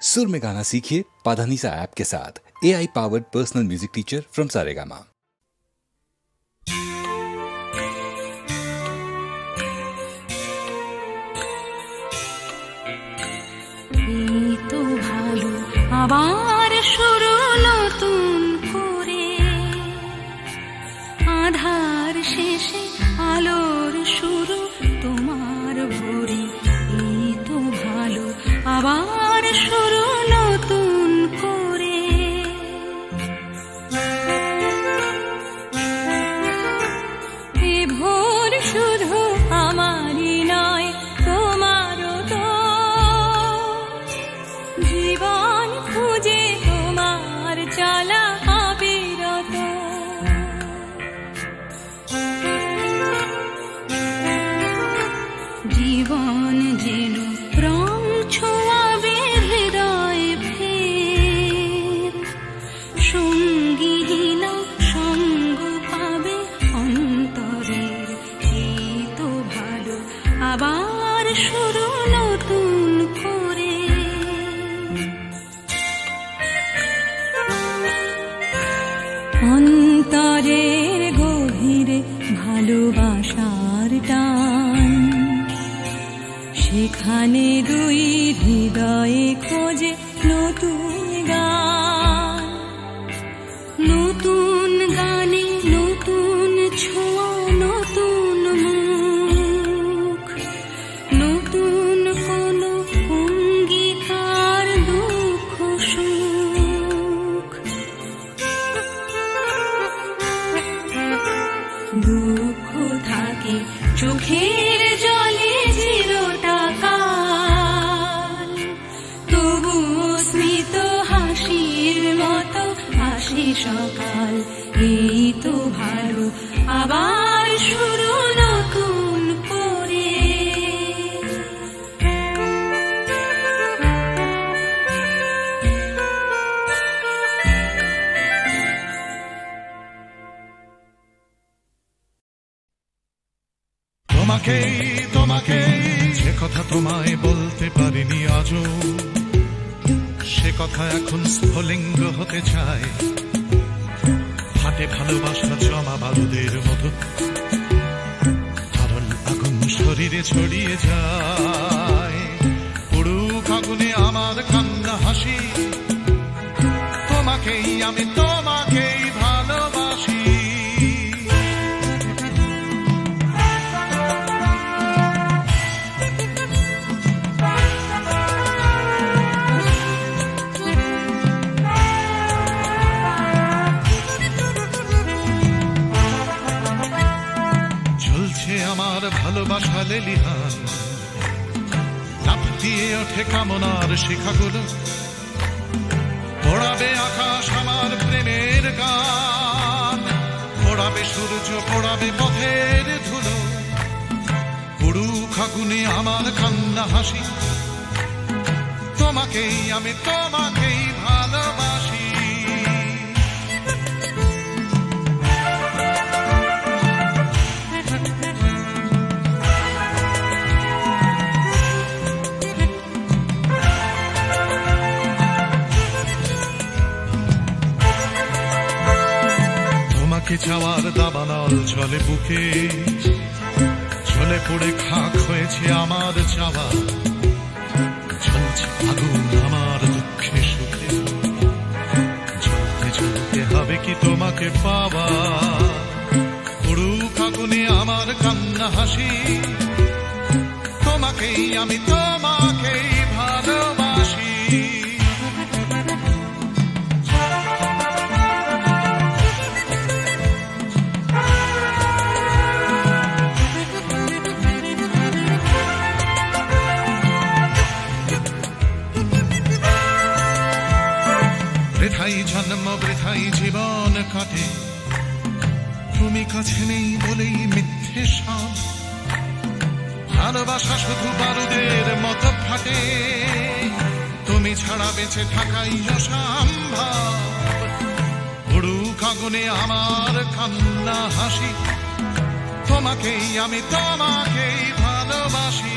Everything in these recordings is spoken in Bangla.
सुर में गाना सीखिए पाधानीसा ऐप के साथ। AI powered personal music teacher from Saregama. তো ভালো আবার শুরু নতুন করে, আধার শেষে আলোর শুরু তোমার ভোরে। এই তো ভালো আবার শুরু নতুন করে। এ ভোর শুধু আমারই নয়, তোমারও তো। জীবন খুঁজে তোমার চলা অবিরত। জীবন যেন রং ছোঁয়াবে হৃদয়ে ফের, সঙ্গীহীন সঙ্গ পাবে অন্তরের। এই তো ভালো আবার শুরু নতুন করে। অন্তরের গভীরে ভালোবাসার টান, সেখানে দুই হৃদয়ে খোঁজে নতুন গান। নতুন গানে নতুন ছোঁয়া, নতুন মুখ, নতুন কোনো অঙ্গীকার, দুঃখ সুখ। দুঃখ থাকে চোখের জলে চিরটা কাল, তবুও স্মিত হাসির মতো হাসি সকাল। এই তো ভালো আবার শুরু নতুন করে। তোমাকে যে কথা তোমায় বলতে পারিনি আজও, সে কথা এখন স্ফুলিঙ্গ হতে চায়। হাতে ভালোবাসা জমা বারুদের মতো, ধারণ আগুন শরীরে ছড়িয়ে যায়। পুরুক আগুনে আমার কান্না হাসি, তোমাকেই আমি তোমাকেই ভালোবাসি। আমার ভালোবাসা লেলিহান, লাফ দিয়ে ওঠে কামনার শিখাগুলো। পড়াবে আকাশ আমার প্রেমের গান, পড়াবে সূর্য, পড়াবে পথের ধুলো। পুরুক আগুনে আমার কান্না হাসি, তোমাকেই আমি তোমাকেই ভালোবাসি। চাওয়ার দাবানল চলে বুকে, চলে পড়ে খাক হয়েছে আমার চাওয়া। চলছে আগুন আমার দুঃখে সুখে, জ্বলতে জ্বলতে হবে কি তোমাকে পাওয়া। পুরুক আগুনে আমার কান্না হাসি, তোমাকেই আমি তোমাকেই ভালোবাসি। বৃথাই জন্ম বৃথাই জীবন কাটে, তুমি কাছে নেই বলেই মিথ্যে সব। ভালোবাসা শুধু বারুদের মতো ফাটে, তুমি ছাড়া বেঁচে থাকাই অসম্ভব। পুরুক আগুনে আমার কান্না হাসি, তোমাকেই আমি তোমাকেই ভালোবাসি।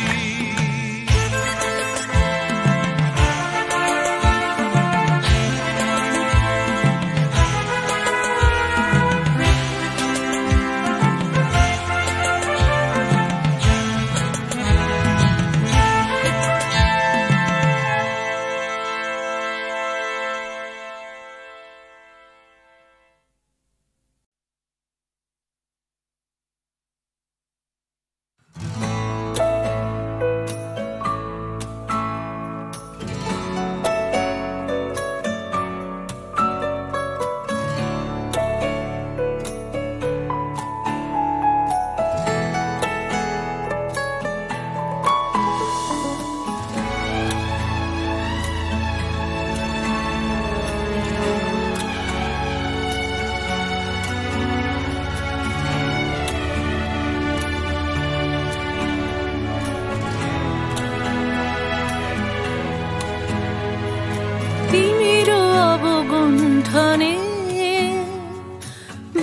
গুণ্ঠনে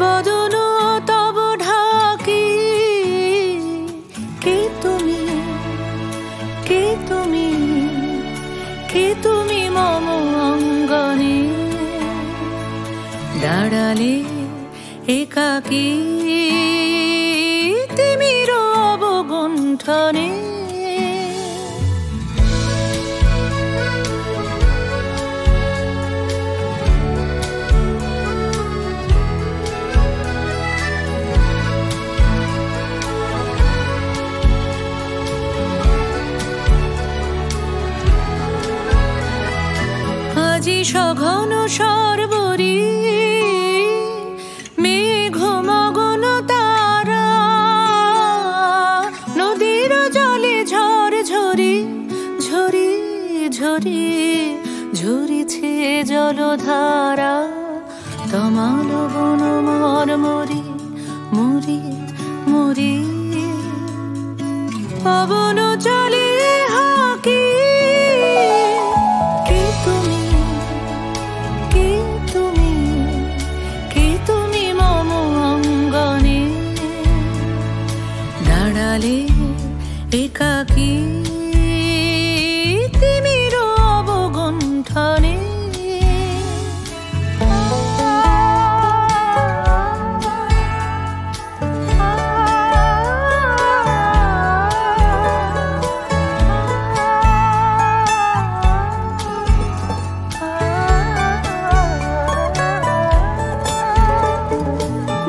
বদন তব ঢাকি কে তুমি কে তুমি কে তুমি মম অঙ্গনে দাঁড়ালে একাকী তিমির অবগুণ্ঠনে আজি সঘন সর্বরী মেঘ মগন তারা নদীর জলে ঝড় ঝরি ঝরি ঝরি ঝরিছে জলধারা তমাল বন মর মরি মরি মরি পবন চলে হাকি কে তুমি কে তুমি কে তুমি মম অঙ্গনে দাঁড়ালে একাকী তিমির অবগুণ্ঠনে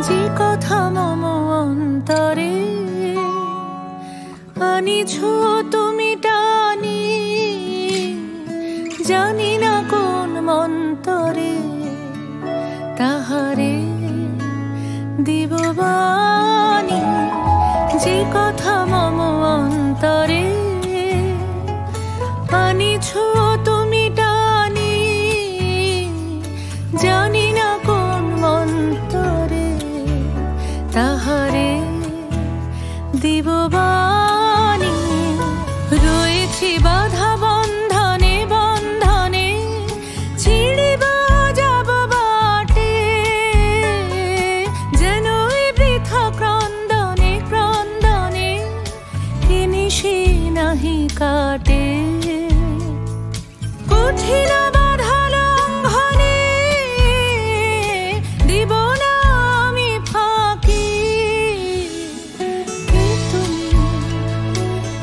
যে কথা মম অন্তরে আনিছ তুমি টানি জানি না কোন মন্তরে তাহারে দিব বাণী যে কথা মম অন্তরে আনিছ তুমি টানি জানি না কোন মন্তরে তাহারে দিব বাণী রয়েছি বাধা বন্ধনে বন্ধনে ছিড়িব যাব বাটে যেন বৃথা ক্রন্দনে ক্রন্দনে কিনিসি নাহি কাটে কঠিন বাধা লঙ্ঘনে দিব না আমি ফাঁকি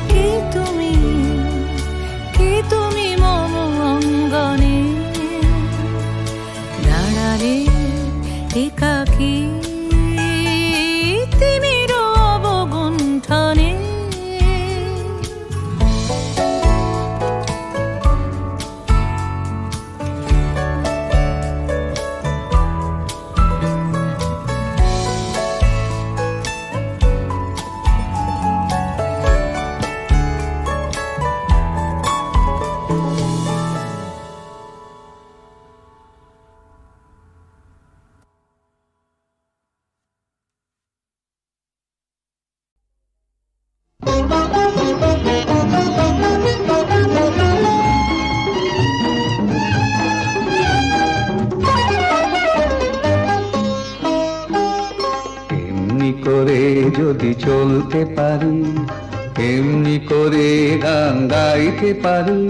কে তুমি কে তুমি মম অঙ্গনে দাঁড়ালে একাকী তিমির অবগুণ্ঠনে এমনি করে যদি চলতে পারি এমনি করে গান গাইতে পারি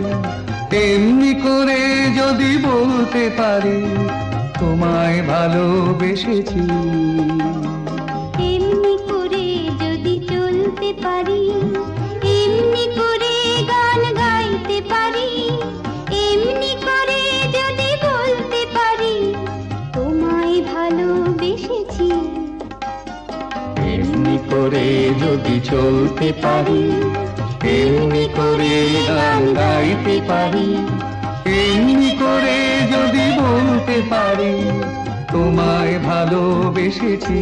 এমনি করে যদি বলতে পারি তোমায় ভালোবেসেছি এমনি করে যদি চলতে পারি এমনি করে গান গাইতে পারি এমনি করে যদি বলতে পারি তোমায় ভালোবেসেছি এমনি করে যদি চলতে পারি এমনি করে গান গাইতে পারি এমনি করে যদি বলতে পারি তোমায় ভালোবেসেছি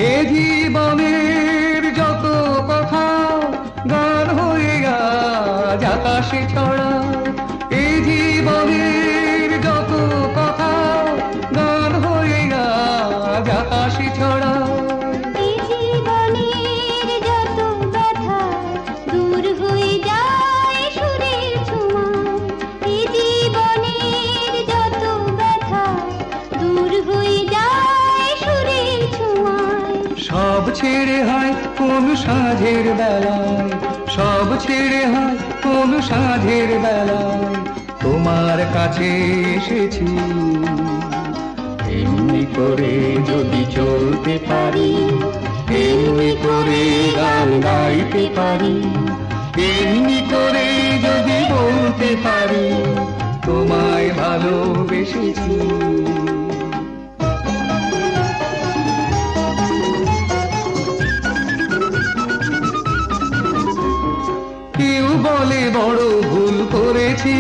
এ জীবনের যত কথা গান হয়ে আজ আকাশে ছড়া এ জীবনের যত কথা গান হয়ে আজ আকাশে ছড়া এই জীবনের যত সব ছেড়ে হয় কোন সাঁঝের বেলায়, সব ছেড়ে হয় কোন সাঁঝের বেলায় তোমার কাছে এসেছি। এমনি করে যদি চলতে পারি, এমনি করে গান গাইতে পারি, এমনি করে যদি বলতে পারি তোমায় ভালোবেসেছি। কেউ বলে বড় ভুল করেছি,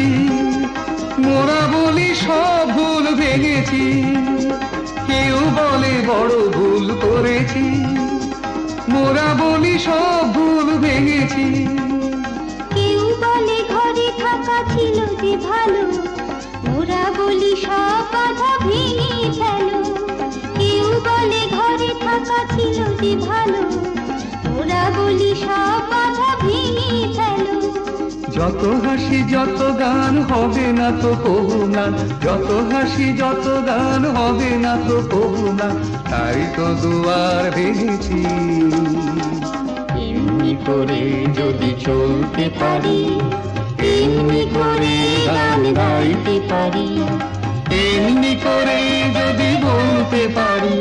মোরা বলি সব ভুল ভেঙেছি। কেউ বলে বড় ভুল করেছি, মোরা বলি সব ভুল ভেঙেছি। কেউ বলে ঘরে থাকা ছিল যে ভালো, মোরা বলি সব বাধা ভেঙে ফেলো। কেউ বলে ঘরে থাকা ছিল যে ভালো, মোরা বলি সব বাধা ভেঙে ফেলো। যত হাসি যত গান হবে না তো কবু না, যত হাসি যত গান হবে না তো কবু না, তাই তো দুয়ার ভেঙেছি। এমনি করে যদি চলতে পারি, এমনি করে গান গাইতে পারি, এমনি করে যদি বলতে পারি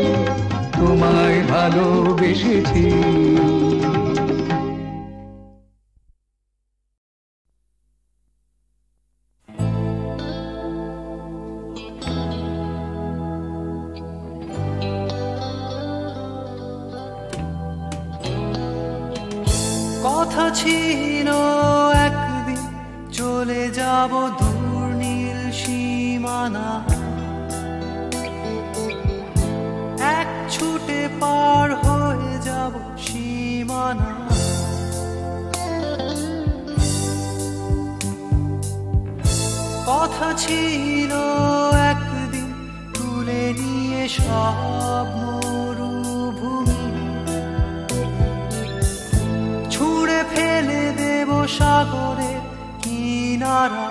তোমায় ভালোবেসেছি। কথা ছিল একদিন চলে যাব দূর নীল সীমানা, এক ছুটে পার হয়ে যাব সীমানা। কথা ছিল একদিন তুলে নিয়ে সব মরুভূমি, ছুঁড়ে ফেলে দেব সাগরের কিনারা।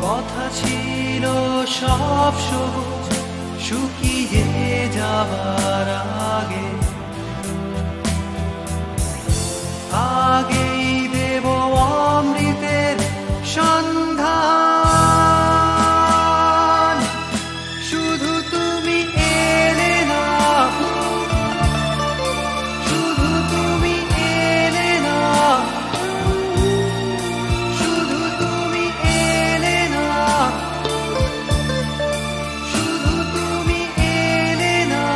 কথা ছিল সব সবুজ শুকিয়ে যাবার আগে, আগেই দেব অমৃতের সন্ধান। শুধু তুমি এলে না, শুধু তুমি এলে না, শুধু তুমি এলে না, শুধু তুমি এলে না।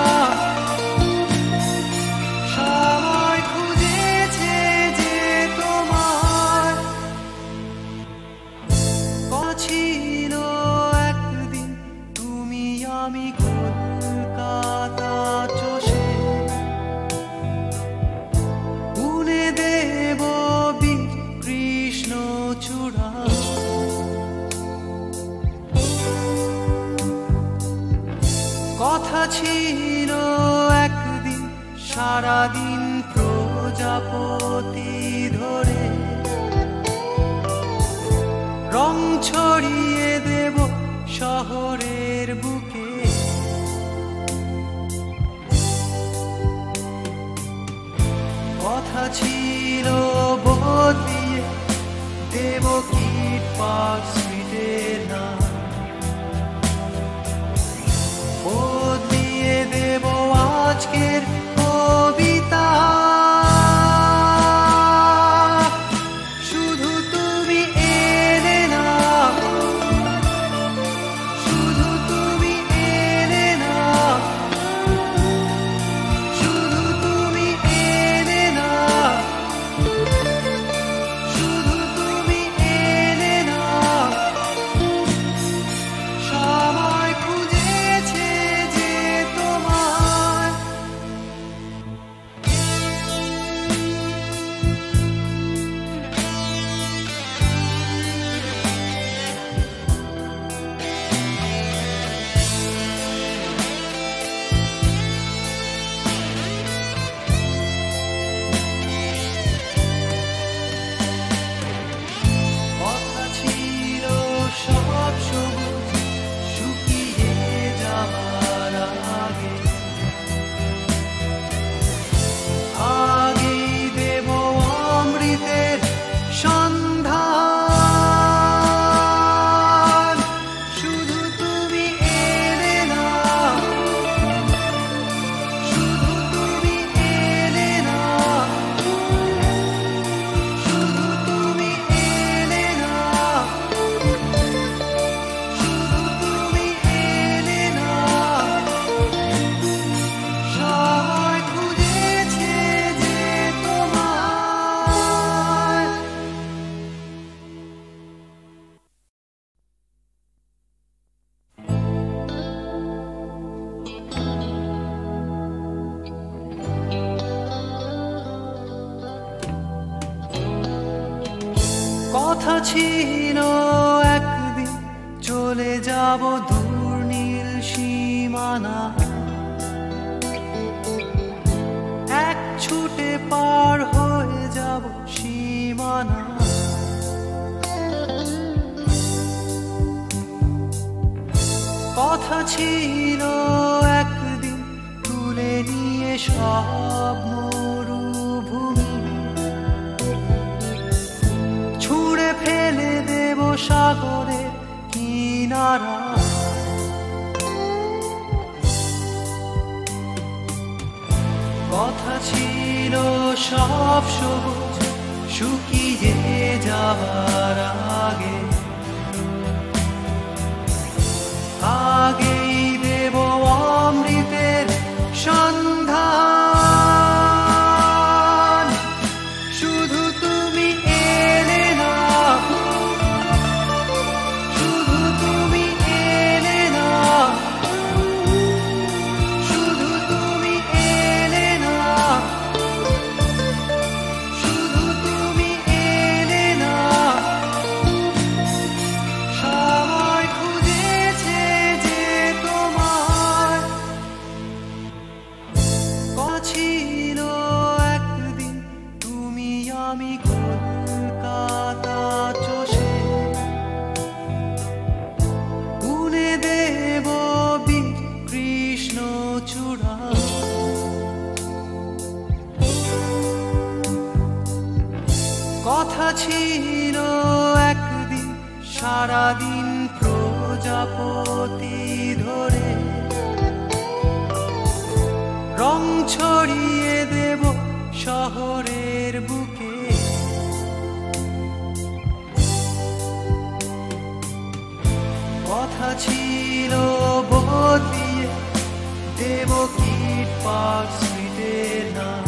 সবাই খুঁজেছে যে তোমার ছিল একদিন তুমি আমি কলকাতা চষে বুনে দেব বীর কৃষ্ণ চূড়া। কথা ছিল একদিন সারাদিন প্রজাপতি ধরে রং ছড়িয়ে দেব শহরের বুকে। কথা ছিল বদলিয়ে দেব কিট পার্ক স্ট্রিটের নাম, বদলিয়ে দেব আজকের কবিতা। শুধু তুমি এলে না, শুধু তুমি এলে না, শুধু তুমি এলে না, শুধু তুমি এলে না। কথা ছিল একদিন চলে যাব দূর নীল সীমানা, এক ছুটে পার হয়ে যাব সীমানা। কথা ছিল একদিন তুলে নিয়ে সব মরুভূমি, ছুঁড়ে ফেলে দেব সাগরের কিনারা। কথা ছিল সব সবুজ শুকিয়ে যাবার আগে, আগেই দেব অমৃতের সন্ধান। শুধু তুমি এলে না, শুধু তুমি এলে না, শুধু তুমি এলে না, শুধু তুমি এলে না। সবাই খুঁজেছে যে তোমার, কথা ছিল একদিন তুমি আমি কলকাতা চষে গুনে দেব বীর কৃষ্ণচূড়া। কথা ছিল একদিন সারাদিন প্রজাপতি ধরে রং ছড়িয়ে দেব শহরের বুকে। কথা ছিল বদলিয়ে দেব কিট পার্ক স্ট্রিটের নাম,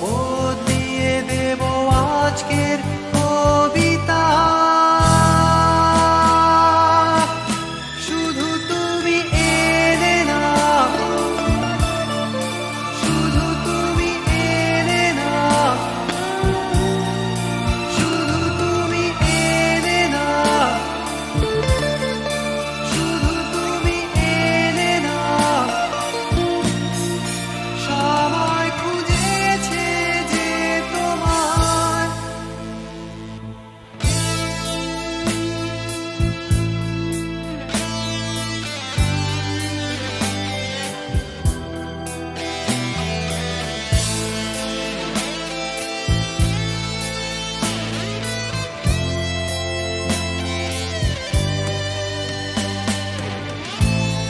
বদলিয়ে দেব আজকের কবিতা। শুধু তুমি এলে না, শুধু তুমি এলে না, শুধু তুমি এলে না, শুধু তুমি এলে না। সবাই খুঁজেছে যে তোমার,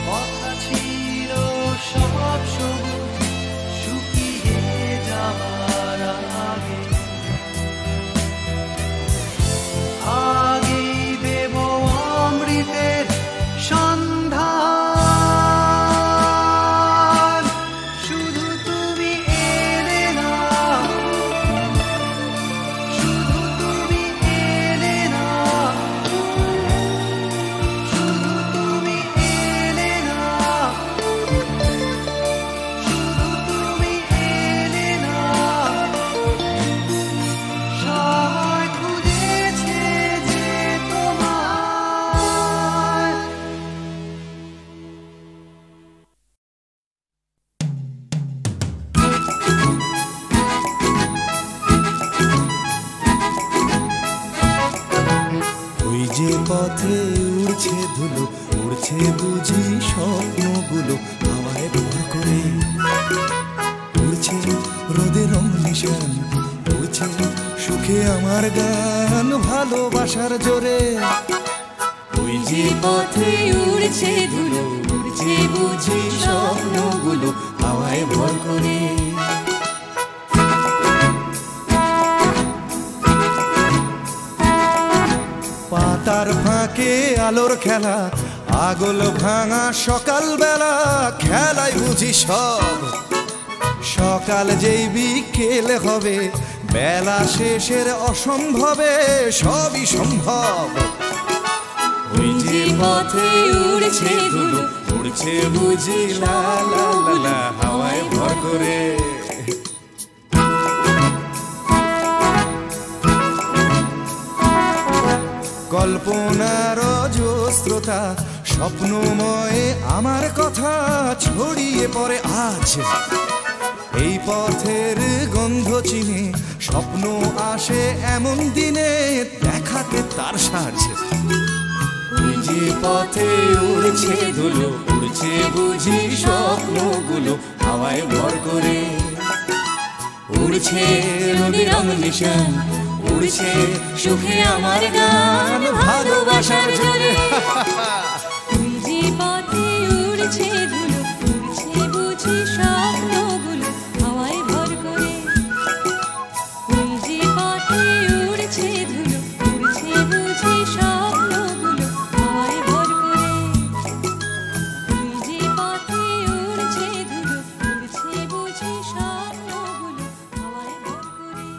কথা ছিল সব সবুজ শুকিয়ে যাবার আগে, আগেই দেব অমৃতের সন্ধান। শুধু তুমি এলে না, শুধু তুমি এলে না, শুধু তুমি এলে না, শুধু তুমি এলে না। সবাই খুঁজেছে যে তোমার। ওই যে পথে উড়ছে ধুলো, উড়ছে বুঝি স্বপ্নগুলো হাওয়ায় ভর করে, উড়ছে রোদে রং নিশান, উড়ছে সুখে আমার গান ভালোবাসার জোরে। ওই যে পথে উড়ছে ধুলো, উড়ছে বুঝি স্বপ্নগুলো হাওয়ায় ভর করে। পাতার ফাঁকে আলোর খেলা, আগল ভাঙা সকাল বেলা, খেলায় বুঝি সব সকাল যেই বিকেল হবে, বেলা শেষের অসম্ভবে সবই সম্ভব। ওই যে পথে উড়ছে ধুলো, উড়ছে বুঝি লা লা লা লা হাওয়ায় ভর করে। কল্পনার অজস্রতা স্বপ্নময়ে আমার কথা ছড়িয়ে পড়ে আজ। এই পথের গন্ধ চিনে স্বপ্ন আসে এমন দিনে দেখাকে তার সাজ। ওই যে পথে উড়ছে ধুলো, উড়ছে বুঝি স্বপ্নগুলো হাওয়ায় ভর করে। উড়ছে নদীর রং নিশান, উড়ছে সুখে আমার গান ভালোবাসার ঝরে। ওই যে পথে উড়ছে ধুলো, উড়ছে বুঝি স্বপ্নগুলো হাওয়ায় ভর করে। ওই যে পথে উড়ছে ধুলো, উড়ছে বুঝি স্বপ্নগুলো হাওয়ায় ভর করে। ওই যে পথে উড়ছে ধুলো, উড়ছে বুঝি স্বপ্নগুলো হাওয়ায় ভর করে।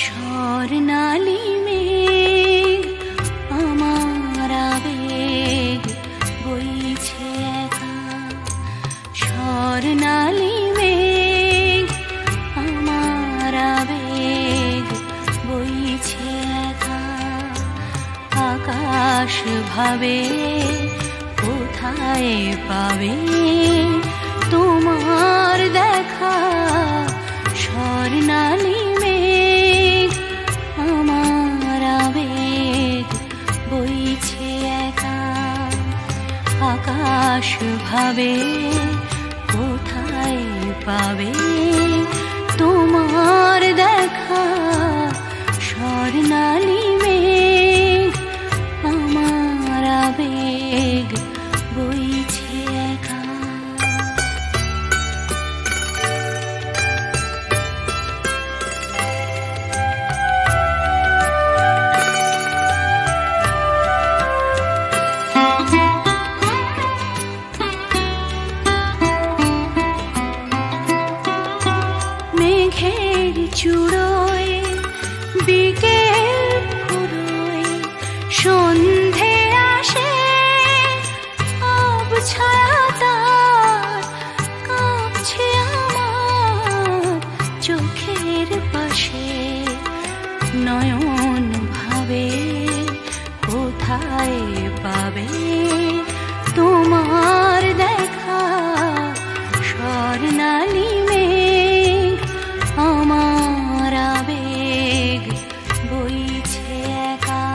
স্বর্ণালী মেঘ আমার আবেগ বইছে একা। স্বর্ণালী মেঘ আমার আবেগ বইছে একা। আকাশ ভাবে কোথায় পাবে তোমার দেখা। স্বর্ণালী আমার আবেগ বইছে একা। আকাশ ভাবে কোথায় পাবে তোমার দেখা। স্বর্ণালী মেঘ আমার আবেগ বইছে একা। মেঘের চূড়োয় বিকেল ফুরোয় সন্ধে আসে। আবছায়া তার কাঁপছে আমার চোখের পাশে। নয়ন ভাবে কোথায় পাবে তোমার দেখা। স্বর্ণালী মেঘ আমার আবেগ বইছে একা।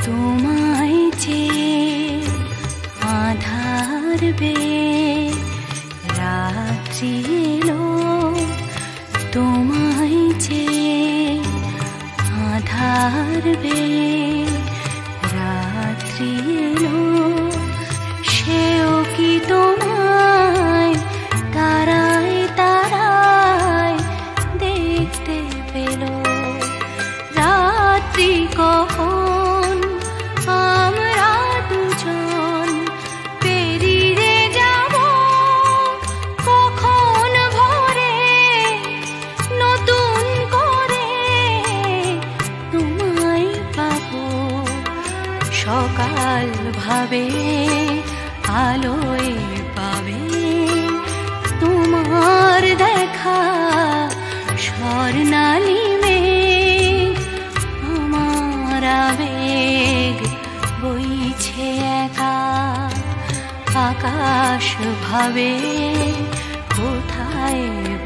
তোমায় যে আধার বে রাত্রি এলো। তোমায় যে আধার বে রাত্রি এলো। সেও কি তোমায় তারায় তারায় দেখতে পেল। রাত্রি কখন আমরা দুজন পেরিয়ে যাব। কখন ভোরে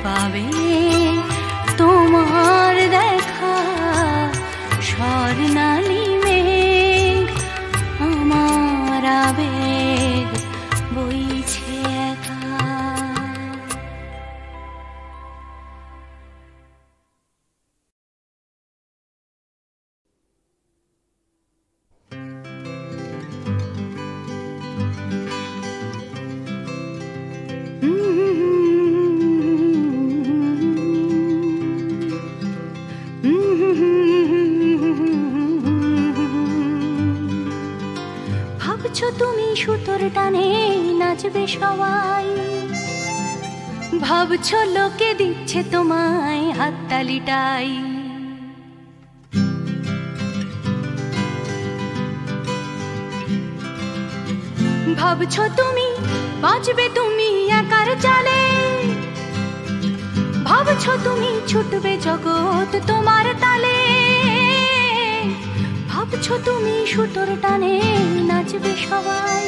পাবে তোমার দেখা স্বর্ণালী মেঘ আমার আবেগ বইছে একা। ভাবছো তুমি সুতোর টানে নাচবে সবাই, ভাবছো লোকে দিচ্ছে তোমায় হাততালিটাই। ভাবছো তুমি বাঁচবে তুমি একার চালে, ভাবছো তুমি ছুটবে জগৎ তোমার তালে। ভাবছো তুমি সুতোর টানে নাচবে সবাই,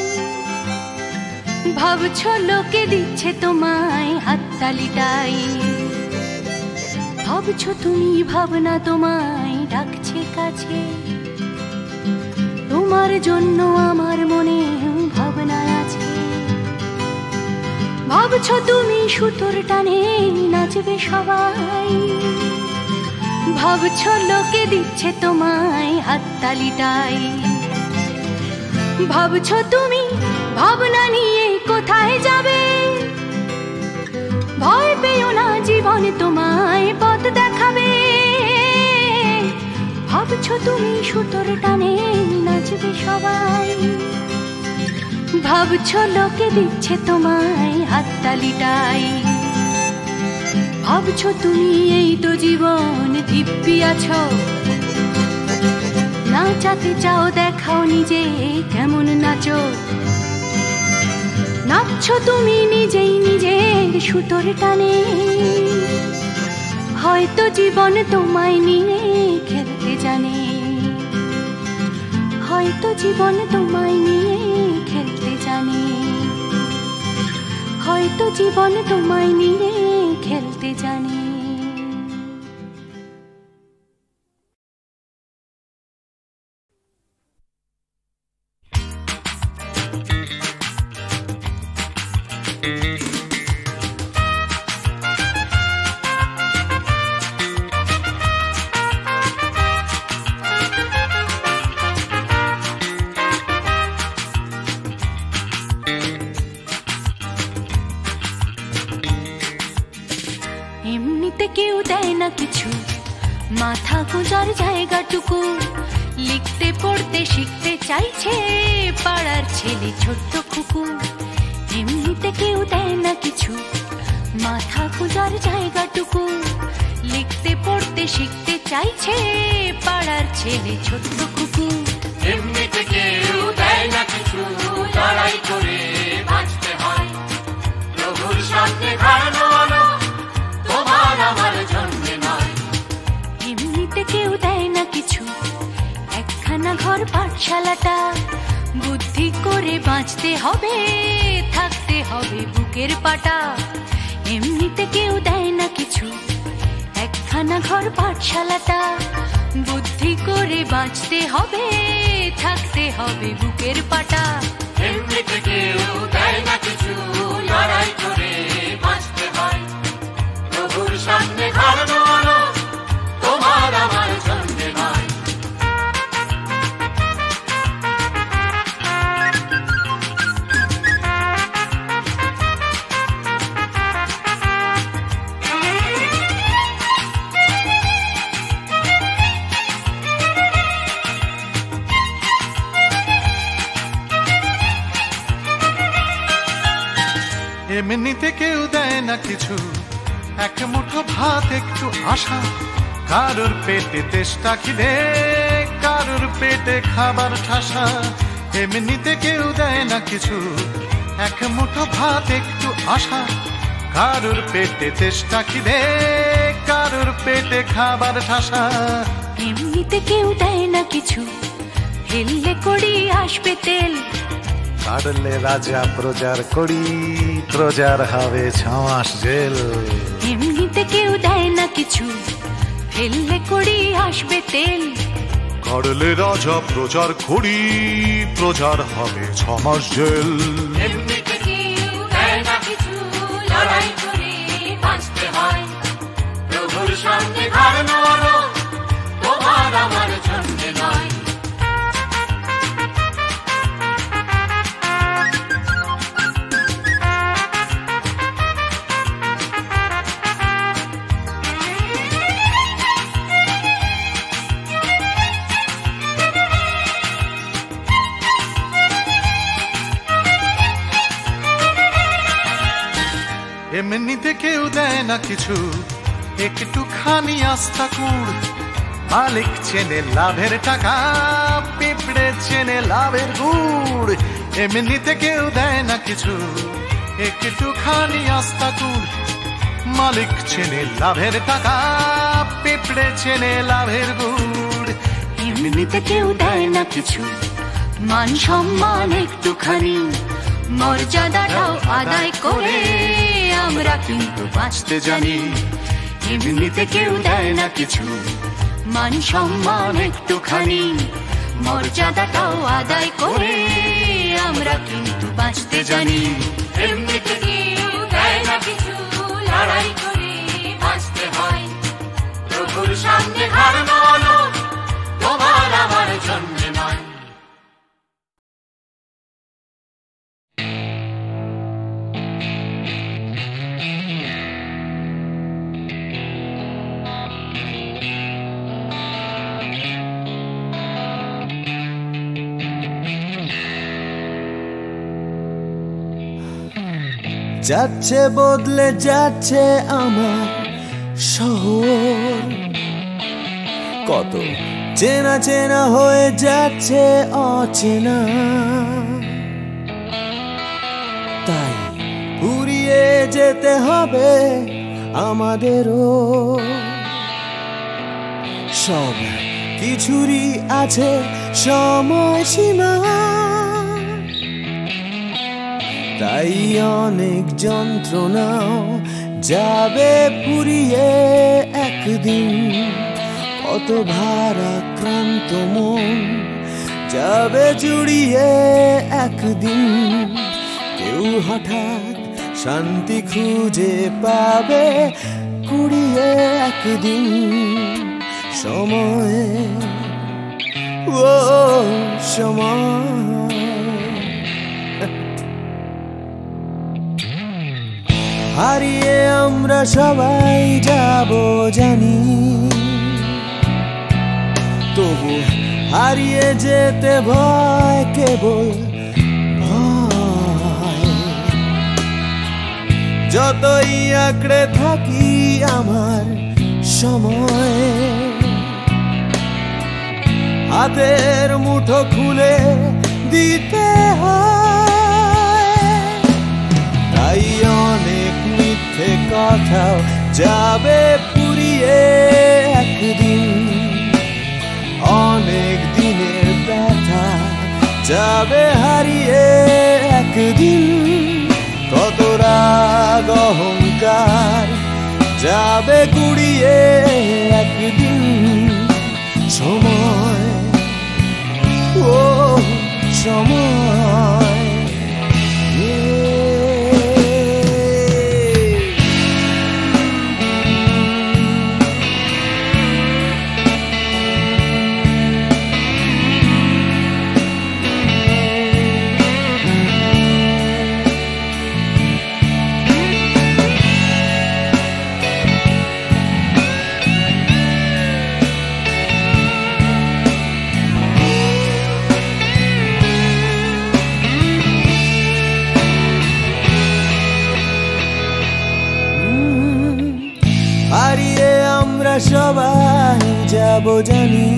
ভাবছো লোকে দিচ্ছে তোমায় হাততালিটাই। ভাবছো তুমি ভাবনা তোমায় ডাকছে কাছে, তোমার জন্য আমার মনে ভাবনা আছে। ভাবছো তুমি সুতোর টানে নাচবে সবাই, ভাবছো লোকে দিচ্ছে তোমায় হাততালিটাই। ভাবছো তুমি ভাবনা নিয়ে কোথায় যাবে, ভয় পেও না জীবন তোমায় পথ দেখাবে। ভাবছো তুমি সুতোর টানে নাচবে সবাই, ভাবছো লোকে দিচ্ছে তোমায় হাততালিটাই। ভাবছো তুমি এই তো জীবন দিব্যি আছো, নাচাতে চাও দেখাও নিজে কেমন নাচো। নাচছো তুমি নিজেই নিজের সুতোর টানে, হয়তো জীবন তোমায় নিয়ে খেলতে জানে। হয়তো জীবন তোমায় নিয়ে খেলতে জানে, হয়তো জীবন তোমায় নিয়ে খেলতে জানে। এমনিতে কেউ দেয় না কিছু, মাথা গোজার জায়গাটুকু। লিখতে পড়তে শিখতে চাইছে পাড়ার ছেলে ছোট্ট খুকু। এমনিতে কেউ দেয় না কিছু, মাথা গোজার জায়গাটুকু। লিখতে পড়তে শিখতে চাইছে পাড়ার ছেলে ছোট্ট খুকু। এমনিতে কেউ দেয় না কিছু, লড়াই করে বাঁচতে হয়। প্রভুর সামনে হারানো আলো তোমার আমার জন্মে নয়। এমনিতে কেউ দেয় না কিছু, একখানা ঘর পাঠশালাটা। বুদ্ধি করে বাঁচতে হবে, থাকতে হবে বুকের পাটা। এমনিতে কেউ দেয় না কিছু, একখানা ঘর পাঠশালাটা। বুদ্ধি করে বাঁচতে হবে, থাকতে হবে বুকের পাটা। এমনিতে কেউ দেয় না কিছু, লড়াই করে বাঁচতে হয়। প্রভুর সামনে হারানো আলো তোমার আমার জন্মে নয়। এমনিতে কেউ দেয় না কিছু, এক মুঠো ভাত একটু আশা। কারোর পেটে তেষ্টা খিদে, কারোর পেটে খাবার ঠাসা। এমনিতে কেউ দেয় না কিছু, এক মুঠো ভাত একটু আশা। কারোর পেটে তেষ্টা খিদে, কারোর পেটে খাবার ঠাসা। এমনিতে কেউ দেয় না কিছু, ফেললে করি আসবে তেল। কাটলে রাজা প্রচার করি, প্রচার হবে 6 মাস জেল। এমনিতে কেউ দেয় না কিছু, ফেললে করি আসবে তেল। কাটলে রাজা প্রচার করি, প্রচার হবে 6 মাস জেল। এমনিতে কেউ দেয় না কিছু, লড়াই করে বাঁচতে হয়। প্রভুর সামনে ঘাড় নোয়ানো তোমার আমার জন্য নয়। এমনিতে কেউ দেয় না কিছু, একটুখানি আস্থা কুড়। মালিক চেনে লাভের টাকা, পিঁপড়ে চেনে লাভের গুড়। এমনিতে কেউ দেয় না কিছু, একটুখানি আস্থা কুড়। মালিক চেনে লাভের টাকা, পিঁপড়ে চেনে লাভের গুড়। এমনিতে কেউ দেয় না কিছু, মান সম্মান একটুখানি, মর্যাদাটাও আদায় করে আমরা কিন্তু বাঁচতে জানি। এমনিতে কেউ দেয় না কিছু, মান সম্মান একটুখানি, মর্যাদাটাও আদায় করে আমরা কিন্তু বাঁচতে জানি। এমনিতে কেউ দেয় না কিছু, লড়াই করে বাঁচতে হয়। প্রভুর সামনে ঘাড় নোয়ানো তোমার আমার জন্য নয়। যাচ্ছে বদলে যাচ্ছে আমার শহর, কত চেনা চেনা হয়ে যাচ্ছে অচেনা। তাই ঘুরিয়ে যেতে হবে আমাদেরও, সব কিছুরই আছে সময়সীমা। তাই অনেক যন্ত্রণাও যাবে ফুরিয়ে একদিন, কত ভারাক্রান্ত মন যাবে জুড়িয়ে একদিন। কেউ হঠাৎ শান্তি খুঁজে পাবে কুড়িয়ে একদিন সময়ে, ও সময়। হারিয়ে আমরা সবাই যাব জানি, তবু হারিয়ে যেতে ভয়, কেবল ভয়। যতই আঁকড়ে থাকি আমার সময়, হাতের মুঠো খুলে দিতে হয়। তাই অনেক মিথ্যে কথাও যাবে ফুরিয়ে একদিন, অনেক দিনের ব্যথা যাবে হারিয়ে একদিন। কত রাগ অহংকার যাবে গুড়িয়ে একদিন সময়, ও সময়। হারিয়ে আমরা সবাই যাব জানি,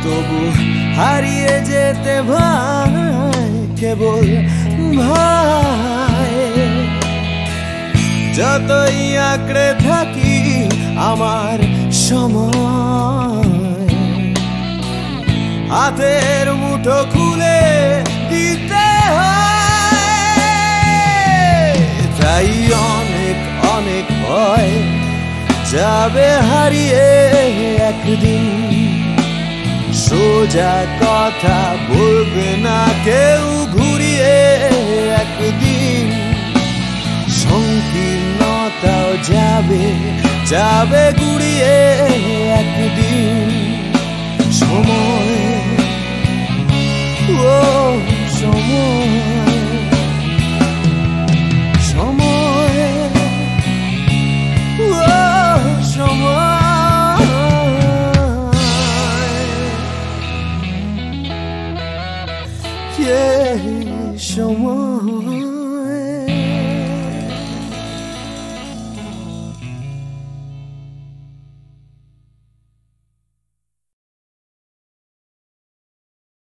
তবু হারিয়ে যেতে ভয়, কেবল ভয়। যতই আঁকড়ে থাকি আমার সময়, হাতের মুঠো খুলে যাবে হারিয়ে একদিন। সোজা কথা বলবে না কেউ ঘুরিয়ে একদিন। সংকীর্ণতাও যাবে যাবে গুড়িয়ে একদিন। সময় ও সময়